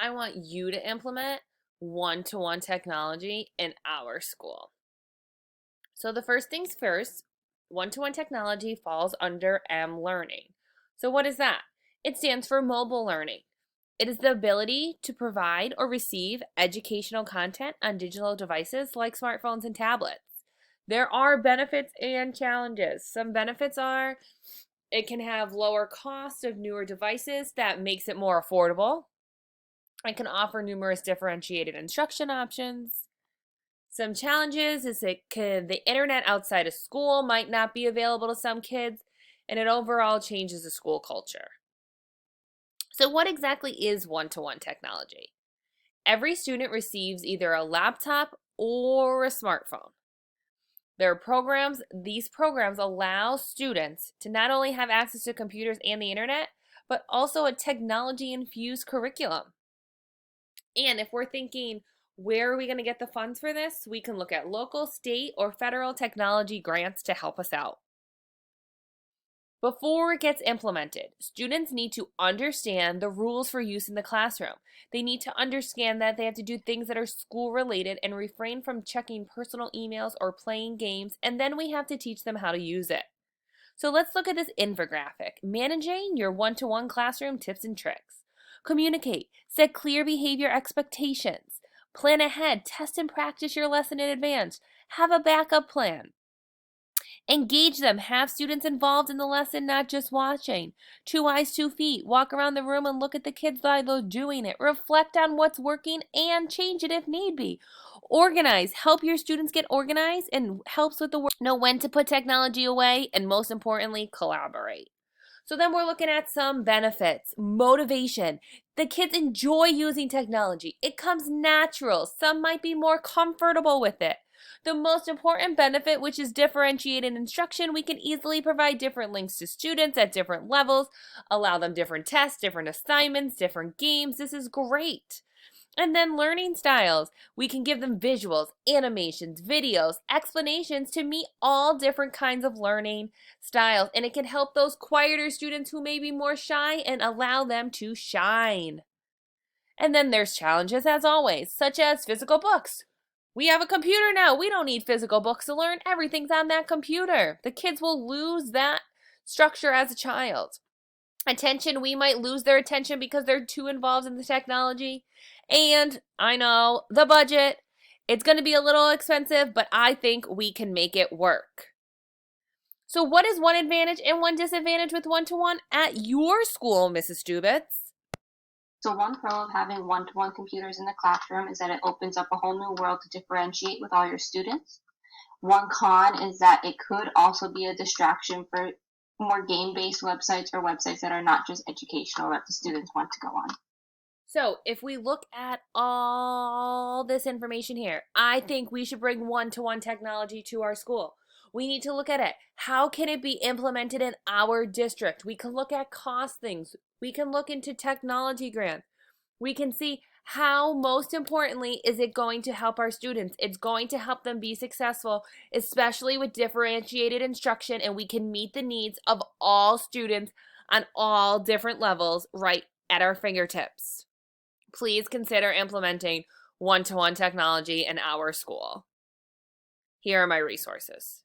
I want you to implement one-to-one technology in our school. So the first things first, one-to-one technology falls under M-learning. So what is that? It stands for mobile learning. It is the ability to provide or receive educational content on digital devices like smartphones and tablets. There are benefits and challenges. Some benefits are it can have lower cost of newer devices that makes it more affordable. It can offer numerous differentiated instruction options. Some challenges is the internet outside of school might not be available to some kids, and it overall changes the school culture. So what exactly is one-to-one technology? Every student receives either a laptop or a smartphone. These programs allow students to not only have access to computers and the internet, but also a technology-infused curriculum. And if we're thinking, where are we going to get the funds for this? We can look at local, state, or federal technology grants to help us out. Before it gets implemented, students need to understand the rules for use in the classroom. They need to understand that they have to do things that are school related and refrain from checking personal emails or playing games, and then we have to teach them how to use it. So let's look at this infographic. Managing your one-to-one classroom tips and tricks. Communicate. Set clear behavior expectations. Plan ahead. Test and practice your lesson in advance. Have a backup plan. Engage them. Have students involved in the lesson, not just watching. 2 eyes, 2 feet. Walk around the room and look at the kids while they're doing it. Reflect on what's working and change it if need be. Organize. Help your students get organized and helps with the work. Know when to put technology away, and most importantly, collaborate. So then we're looking at some benefits. Motivation. The kids enjoy using technology. It comes natural. Some might be more comfortable with it. The most important benefit, which is differentiated instruction, we can easily provide different links to students at different levels, allow them different tests, different assignments, different games. This is great. And then learning styles. We can give them visuals, animations, videos, explanations to meet all different kinds of learning styles. And it can help those quieter students who may be more shy and allow them to shine. And then there's challenges as always, such as physical books. We have a computer now. We don't need physical books to learn. Everything's on that computer. The kids will lose that structure as a child. Attention, we might lose their attention because they're too involved in the technology. And I know the budget, it's going to be a little expensive, but I think we can make it work. So what is one advantage and one disadvantage with one-to-one at your school, Mrs. Stubitz? So one pro of having one-to-one computers in the classroom is that it opens up a whole new world to differentiate with all your students. One con is that it could also be a distraction for more game-based websites or websites that are not just educational that the students want to go on. So if we look at all this information here, I think we should bring one-to-one technology to our school. We need to look at it. How can it be implemented in our district? We can look at cost things. We can look into technology grants. We can see how, most importantly, is it going to help our students. It's going to help them be successful, especially with differentiated instruction, and we can meet the needs of all students on all different levels right at our fingertips. Please consider implementing one-to-one technology in our school. Here are my resources.